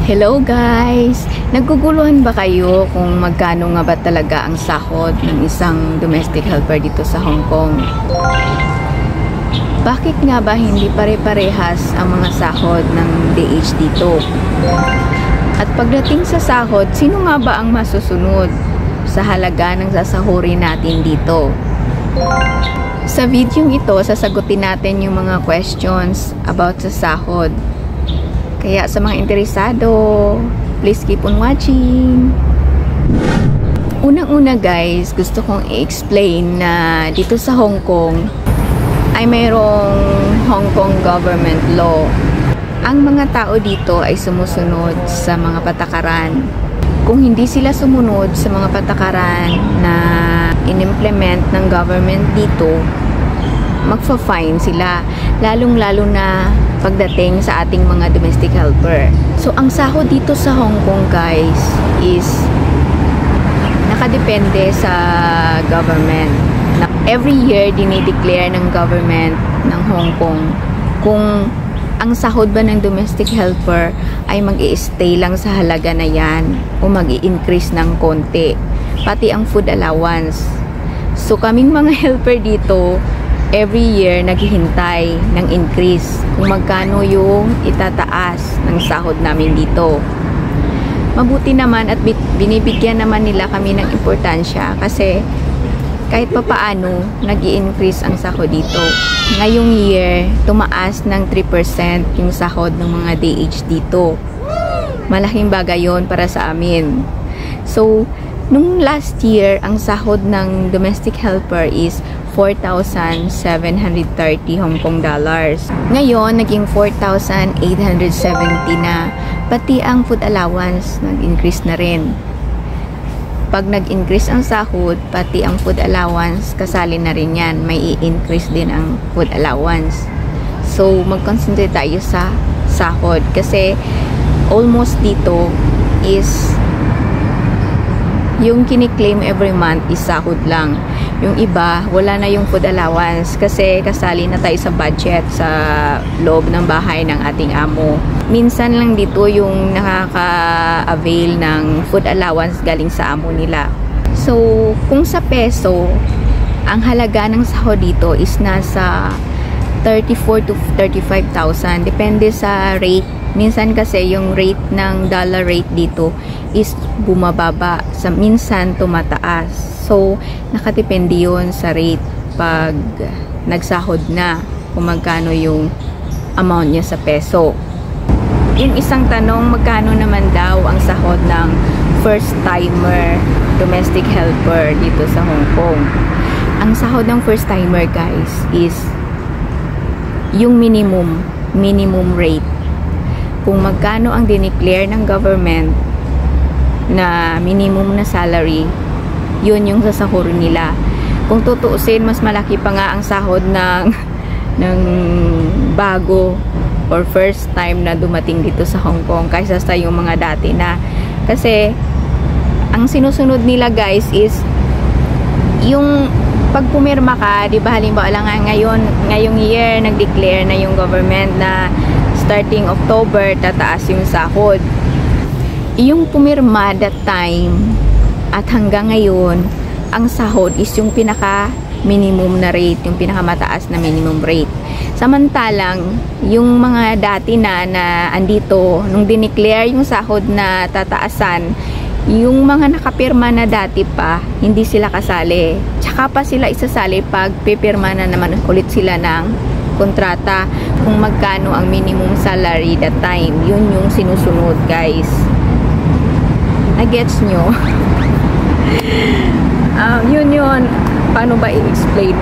Hello guys! Naguguluhan ba kayo kung magkano nga ba talaga ang sahod ng isang domestic helper dito sa Hong Kong? Bakit nga ba hindi pare-parehas ang mga sahod ng DH dito? At pagdating sa sahod, sino nga ba ang masusunod sa halaga ng sasahurin natin dito? Sa video ito, sasagutin natin yung mga questions about sa sahod. Kaya sa mga interesado, please keep on watching. Unang-una guys, gusto kong i-explain na dito sa Hong Kong ay mayroong Hong Kong government law. Ang mga tao dito ay sumusunod sa mga patakaran. Kung hindi sila sumunod sa mga patakaran na in-implement ng government dito, magfa-fine sila, lalong-lalo na pagdating sa ating mga domestic helper. So, ang sahod dito sa Hong Kong guys is nakadepende sa government. Every year, dinideclare ng government ng Hong Kong kung ang sahod ba ng domestic helper ay mag-i-stay lang sa halaga na yan o mag-i-increase ng konti. Pati ang food allowance. So, kaming mga helper dito, every year naghihintay ng increase kung magkano yung itataas ng sahod namin dito. Mabuti naman at binibigyan naman nila kami ng importansya kasi kahit papaano nag-i-increase ang sahod dito. Ngayong year, tumaas ng 3% yung sahod ng mga DH dito. Malaking bagay yun para sa amin. So, nung last year, ang sahod ng domestic helper is 4,730 Hong Kong dollars. Ngayon, naging 4,870 na. Pati ang food allowance, nag-increase na rin. Pag nag-increase ang sahod, pati ang food allowance, kasali na rin yan. May i-increase din ang food allowance. So, mag-concentrate tayo sa sahod. Kasi, almost dito is yung kiniklaim every month is sahod lang. Yung iba, wala na yung food allowance kasi kasali na tayo sa budget sa loob ng bahay ng ating amo. Minsan lang dito yung nakaka-avail ng food allowance galing sa amo nila. So, kung sa peso, ang halaga ng sahod dito is nasa 34 to 35,000. Depende sa rate. Minsan kasi yung rate ng dollar rate dito is bumababa. Minsan tumataas. So, nakadepende yun sa rate pag nagsahod na kung magkano yung amount niya sa peso. Yung isang tanong, magkano naman daw ang sahod ng first-timer domestic helper dito sa Hong Kong? Ang sahod ng first-timer guys is yung minimum rate. Kung magkano ang dineclare ng government na minimum na salary, yun yung sasahurin nila. Kung tutuusin, mas malaki pa nga ang sahod ng bago or first time na dumating dito sa Hong Kong kaysa sa yung mga dati na. Kasi ang sinusunod nila guys is yung pag pumirma ka, di ba halimbawa lang ngayong year nag-declare na yung government na starting October tataas yung sahod. Yung pumirma that time at hanggang ngayon, ang sahod is yung pinaka minimum na rate, yung pinakamataas na minimum rate. Samantalang, yung mga dati na andito, nung dineclare yung sahod na tataasan, yung mga nakapirma na dati pa, hindi sila kasali. Tsaka pa sila isasali pag pipirma na naman ulit sila ng kontrata kung magkano ang minimum salary that time. Yun yung sinusunod guys. Nagets nyo? Yun. Paano ba i-explain?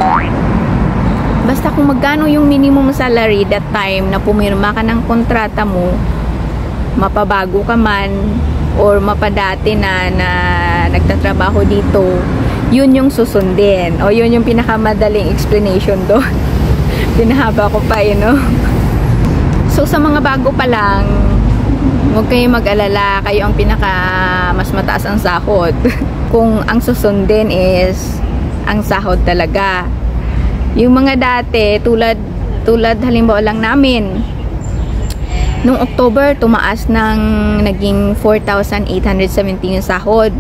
Basta kung magkano yung minimum salary that time na pumirma ka ng kontrata mo, mapabago ka man or mapadati na nagtatrabaho dito, yun yung susundin. O yun yung pinakamadaling explanation doon. Pinahaba ko pa, So, sa mga bago pa lang, huwag kayong mag-alala, kayo ang mas mataas ang sahod. Kung ang susundin is ang sahod talaga. Yung mga dati, tulad halimbawa lang namin, Nung October, tumaas ng naging 4,870 yung sahod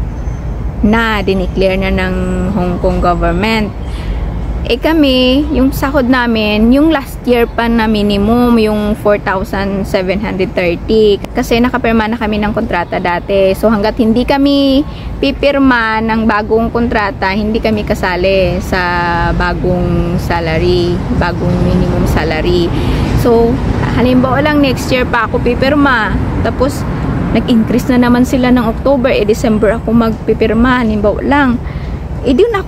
na dineclare na ng Hong Kong government. Kami, yung sahod namin, yung last year pa na minimum, yung 4,730. Kasi nakapirma na kami ng kontrata dati. So, hanggat hindi kami pipirma ng bagong kontrata, hindi kami kasali sa bagong salary, bagong minimum salary. So, halimbawa lang next year pa ako pipirma. Tapos, nag-increase na naman sila ng October. December ako magpipirma. Halimbawa lang. Doon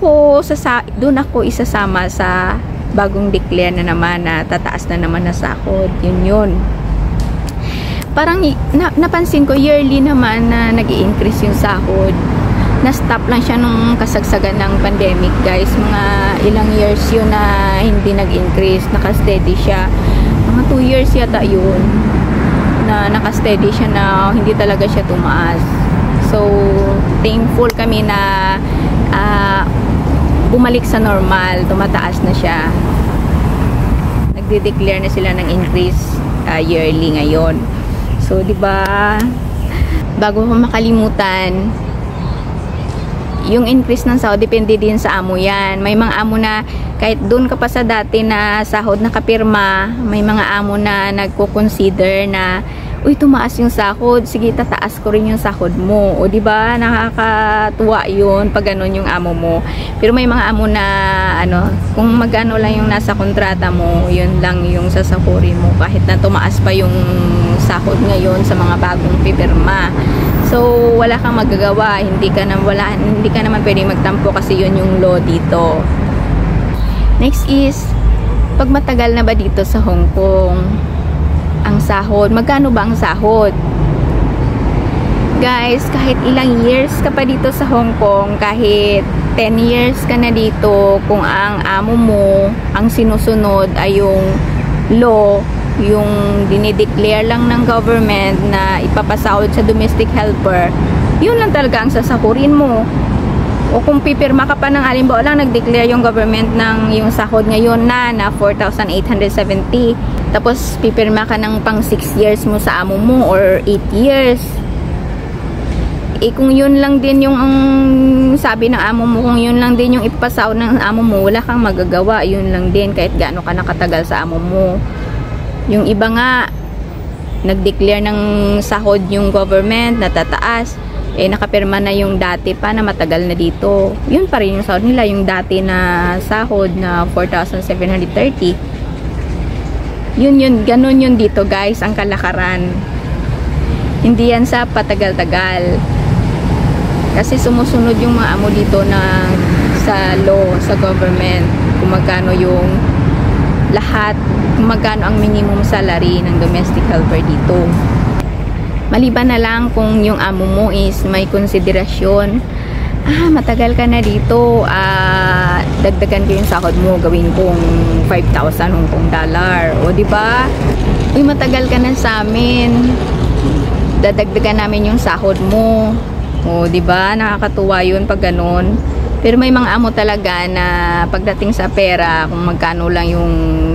ako isasama sa bagong declare na naman na tataas na naman na sahod. Yun. Parang napansin ko yearly naman na nag-i-increase yung sahod. Na-stop lang siya nung kasagsagan ng pandemic, guys. Mga ilang years yun na hindi nag-increase. Naka-steady siya. Mga 2 years yata yun na naka-steady siya na hindi talaga siya tumaas. So, thankful kami na bumalik sa normal, tumataas na siya. Nagde-declare na sila ng increase yearly ngayon. So, 'di ba? Bago ko makalimutan, yung increase ng sahod depende din sa amo 'yan. May mga amo na kahit doon ka pa sa dati na sahod nakapirma, may mga amo na nagko-consider na uy, tumaas yung sahod, sige, tataas ko rin yung sahod mo. O, diba, nakakatuwa yun pag ganun yung amo mo. Pero may mga amo na, kung magano lang yung nasa kontrata mo, yun lang yung sasahurin mo. Kahit na tumaas pa yung sahod ngayon sa mga bagong pipirma. So, wala kang magagawa. Hindi ka naman pwedeng magtampo kasi yun yung law dito. Next is, pag matagal na ba dito sa Hong Kong, ang sahod, magkano ba ang sahod? Guys, kahit ilang years ka pa dito sa Hong Kong, kahit 10 years ka na dito, kung ang amo mo, ang sinusunod ay yung law, yung dinideclare lang ng government na ipapasahod sa domestic helper, yun lang talaga ang sasahurin mo. O kung pipirma ka pa ng halimbawa lang, nag-declare yung government ng yung sahod ngayon na 4,870. Tapos pipirma ka ng pang 6 years mo sa amo mo or 8 years. Kung yun lang din yung sabi ng amo mo, kung yun lang din yung ipapasahod ng amo mo, wala kang magagawa. Yun lang din kahit gaano ka nakatagal sa amo mo. Yung iba nga, nag-declare ng sahod yung government na tataas. Nakapirma na yung dati pa na matagal na dito. Yun pa rin yung sahod nila, yung dati na sahod na 4,730. Yun, ganun yun dito, guys, ang kalakaran. Hindi yan sa patagal-tagal. Kasi sumusunod yung mga amo dito na sa law, sa government, kung magkano yung lahat, kung magkano ang minimum salary ng domestic helper dito. Maliban na lang kung yung amo mo is may konsiderasyon, matagal ka na dito, dagdagan ko yung sahod mo, gawin kong 5,000 Hong Kong dollar. O, diba? Uy, matagal ka na sa amin, dadagdagan namin yung sahod mo. O, diba? Nakakatuwa yun pag ganun. Pero may mga amo talaga na pagdating sa pera, kung magkano lang yung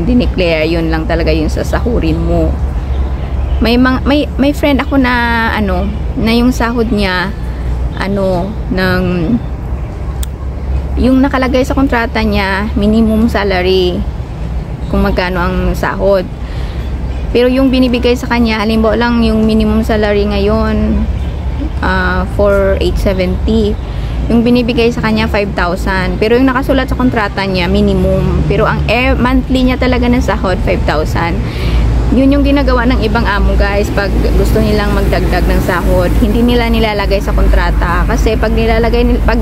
dineclare, yun lang talaga yung sasahurin mo. May friend ako na na yung sahod niya yung nakalagay sa kontrata niya minimum salary kung magkano ang sahod. Pero yung binibigay sa kanya, halimbawa lang yung minimum salary ngayon 4,870. Yung binibigay sa kanya 5,000. Pero yung nakasulat sa kontrata niya minimum. Pero ang monthly niya talaga ng sahod 5,000. Yun yung ginagawa ng ibang amo, guys, pag gusto nilang magdagdag ng sahod. Hindi nila nilalagay sa kontrata. Kasi pag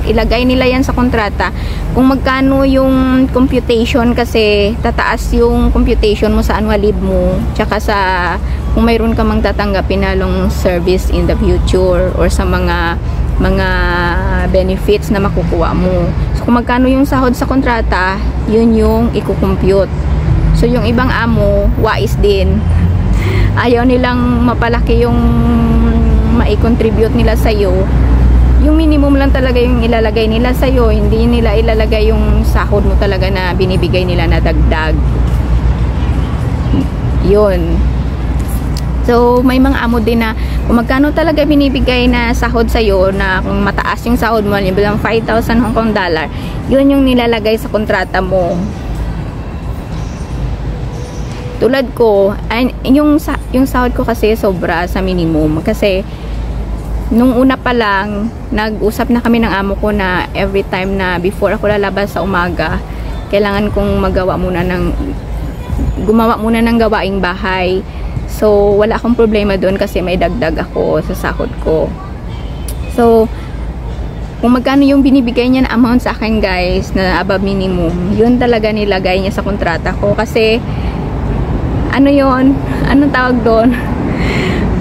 ilagay nila yan sa kontrata, kung magkano yung computation, kasi tataas yung computation mo sa annual leave mo, tsaka sa kung mayroon ka mang tatanggapin na long service in the future or sa mga benefits na makukuha mo. So, kung magkano yung sahod sa kontrata, yun yung ikukompute. So, yung ibang amo, wais din. Ayaw nilang mapalaki yung mai-contribute nila sa'yo. Yung minimum lang talaga yung ilalagay nila sa'yo. Hindi nila ilalagay yung sahod mo talaga na binibigay nila na dagdag. Yun. So, may mga amo din na kung magkano talaga binibigay na sahod sa'yo, na kung mataas yung sahod mo, bilang 5,000 Hong Kong dollar, yun yung nilalagay sa kontrata mo. Tulad ko, yung sahod ko kasi sobra sa minimum. Kasi, nung una pa lang, nag-usap na kami ng amo ko na every time na before ako lalabas sa umaga, kailangan kong gumawa muna ng gawaing bahay. So, wala akong problema doon kasi may dagdag ako sa sahod ko. So, kung magkano yung binibigay niya na amount sa akin guys, na above minimum, yun talaga nilagay niya sa kontrata ko. Kasi, ano yun? Anong tawag doon?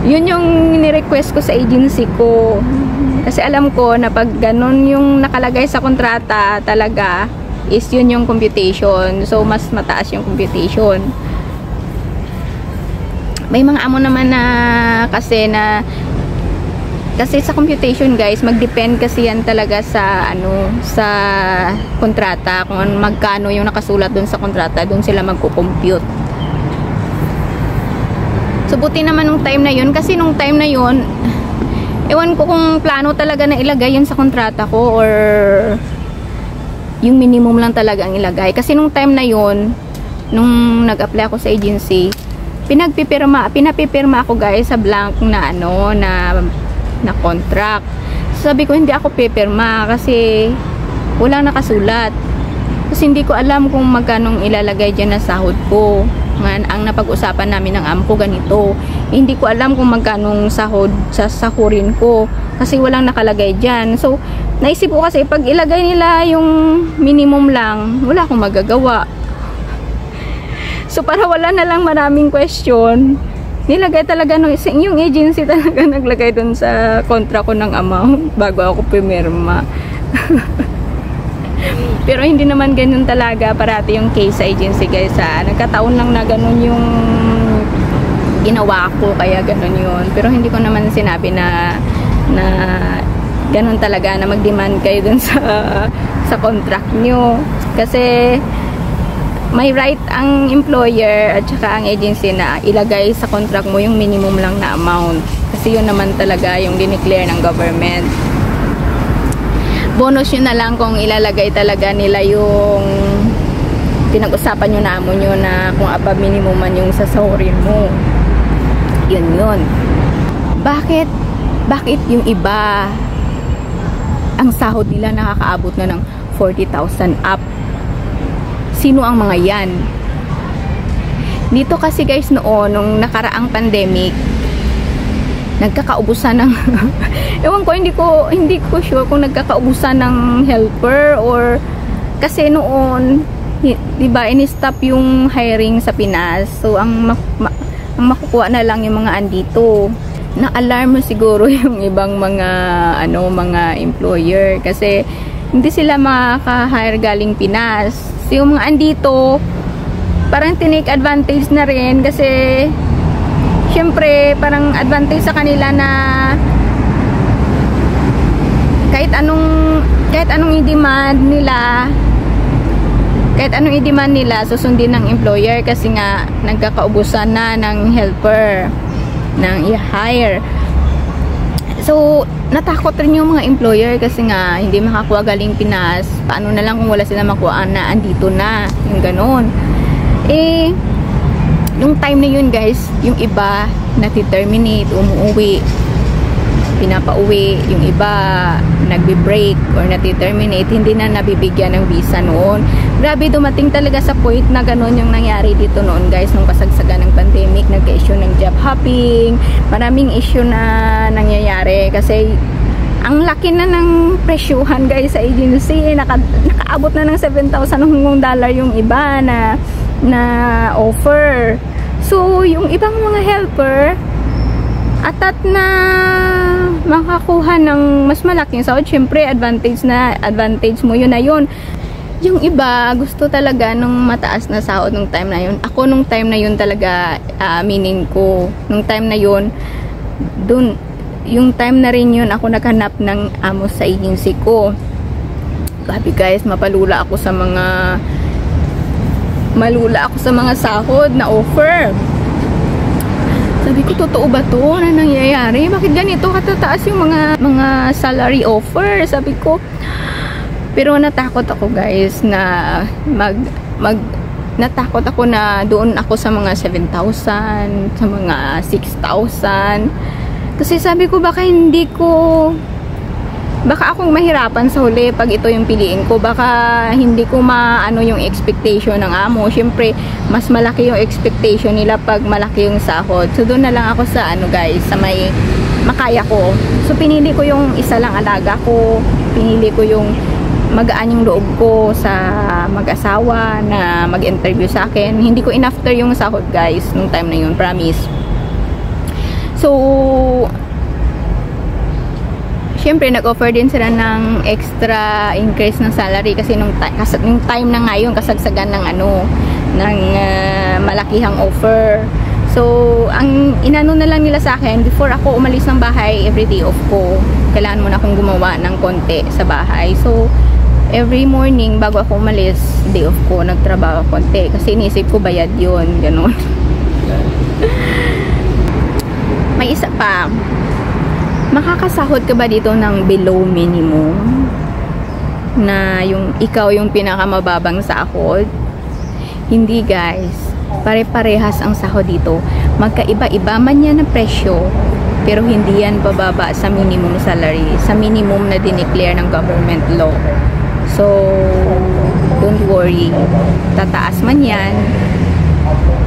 Yun yung ni-request ko sa agency ko. Kasi alam ko na pag ganun yung nakalagay sa kontrata talaga, is yun yung computation. So, mas mataas yung computation. May mga amo naman na kasi sa computation guys, mag-depend kasi yan talaga sa sa kontrata, kung magkano yung nakasulat doon sa kontrata, doon sila magko-compute. So buti naman nung time na yun, kasi nung time na yun, ewan ko kung plano talaga na ilagay yun sa kontrata ko or yung minimum lang talaga ang ilagay. Kasi nung time na yun, nung nag-apply ako sa agency, pinapipirma ako guys sa blank na na contract. Sabi ko hindi ako pipirma kasi walang nakasulat. Kasi hindi ko alam kung magkanong ilalagay diyan na sahod ko. Ang napag-usapan namin ng amo ko ganito. Hindi ko alam kung magkanong sahod sa sahurin ko kasi walang nakalagay diyan. So, naisip ko kasi pag ilagay nila yung minimum lang, wala akong magagawa. So, para wala na lang maraming question, nilagay talaga yung agency talaga naglagay dun sa kontra ko ng amount bago ako pumirma. Pero hindi naman ganun talaga parati yung case sa agency guys. Nagkataon lang na ganun yung ginawa ko, kaya ganun yun. Pero hindi ko naman sinabi na ganun talaga na mag-demand kayo dun sa contract nyo. Kasi may right ang employer at saka ang agency na ilagay sa contract mo yung minimum lang na amount. Kasi yun naman talaga yung dineclare ng government. Bonus yun na lang kung ilalagay talaga nila yung pinag-usapan nyo na amo nyo na kung above minimum man yung sasahurin mo. Yun. Bakit yung iba ang sahod nila nakakaabot na ng 40,000 up? Sino ang mga yan? Dito kasi guys noon, nung nakaraang pandemic, nagkakaubusan ng ewan ko, hindi ko sure kung nagkakaubusan ng helper or kasi noon, diba, in-stop yung hiring sa Pinas. So, ang makukuha na lang yung mga andito. Na-alarm siguro yung ibang mga employer kasi hindi sila makaka-hire galing Pinas. Yung mga andito parang tinake advantage na rin kasi syempre parang advantage sa kanila na kahit anong i-demand nila susundin ng employer kasi nga nagkakaubusan na ng helper ng i-hire. So, natakot rin yung mga employer kasi nga hindi makakuha galing Pinas. Paano na lang kung wala sila makuha na andito na, yung ganon. Nung time na yun guys, yung iba nati-terminate, umuwi, pinapauwi, yung iba nagbe-break or nati-terminate, hindi na nabibigyan ng visa noon. Grabe, dumating talaga sa point na ganon yung nangyari dito noon guys, nung kasagsagan ng pandemic, nagka-issue ng job hopping, maraming issue na nangyayari kasi ang laki na ng presyuhan guys sa agency. Nakaabot na ng 7,000 Hong Kong dollar yung iba na offer. So, yung ibang mga helper atat na makakuha ng mas malaking sahod, syempre advantage mo yun na yun. Yung iba gusto talaga nung mataas na sahod nung time na yun. Ako nung time na yun talaga meaning ko nung time na yun dun, yung time na rin yun ako naghanap ng amo sa agency ko. Grabe guys, malula ako sa mga sahod na offer. So Sabi ko, totoo ba to na nangyayari? Bakit ganito katataas yung mga salary offer? Sabi ko, pero natakot ako guys na natakot ako na doon ako sa mga 7,000, sa mga 6,000. Kasi sabi ko, baka akong mahirapan sa huli pag ito yung piliin ko. Baka hindi ko maano yung expectation ng amo. Siyempre, mas malaki yung expectation nila pag malaki yung sahod. So, doon na lang ako sa guys, sa may makaya ko. So, pinili ko yung isa lang alaga ko. Pinili ko yung magaan yung loob ko sa mag-asawa na mag-interview sa akin. Hindi ko inafter yung sahod guys, nung time na yun, promise. So, syempre, nag-offer din sila ng extra increase ng salary kasi nung time na ngayon, kasagsagan ng malakihang offer. So, ang inano na lang nila sa akin, before ako umalis ng bahay, everyday off ko, kailangan mo na akong gumawa ng konti sa bahay. So, every morning, bago ako umalis, day off ko, nagtrabaho konti. Kasi inisip ko, bayad yun, ganun. May isa pa. Makakasahod ka ba dito ng below minimum? Na ikaw yung pinakamababang sahod? Hindi guys. Pare-parehas ang sahod dito. Magkaiba-iba man yan ang presyo. Pero hindi yan bababa sa minimum salary. Sa minimum na dineclare ng government law. So, don't worry. Tataas man yan.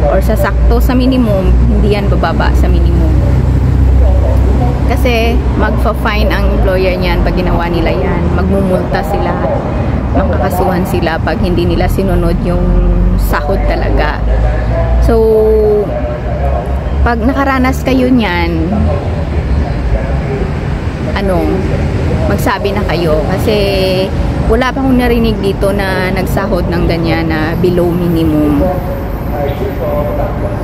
Or sasakto sa minimum, hindi yan bababa sa minimum. Kasi magfa-fine ang employer niyan pag ginawa nila yan. Magmumulta sila. Makakasuhan sila pag hindi nila sinunod yung sahod talaga. So, pag nakaranas kayo niyan, magsabi na kayo. Kasi wala pa akong narinig dito na nagsahod ng ganyan na below minimum.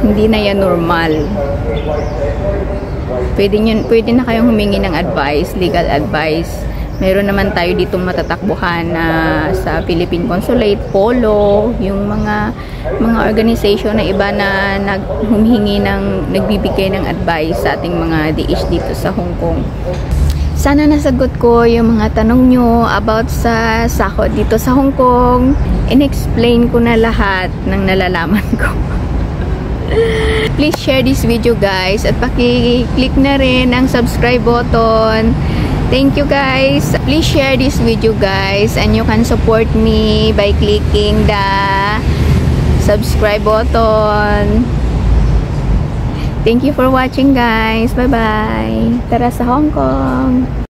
Hindi na yan normal. Pwede na kayong humingi ng advice, legal advice. Meron naman tayo ditong matatakbuhan na sa Philippine Consulate, Polo, yung mga organization na iba na nagbibigay ng advice sa ating mga DH dito sa Hong Kong. Sana nasagot ko yung mga tanong nyo about sa sahod dito sa Hong Kong. In-explain ko na lahat ng nalalaman ko. Please share this video guys at paki-click na rin ang subscribe button. Thank you guys. Please share this video guys and you can support me by clicking the subscribe button. Thank you for watching guys. Bye bye. Tara sa Hong Kong.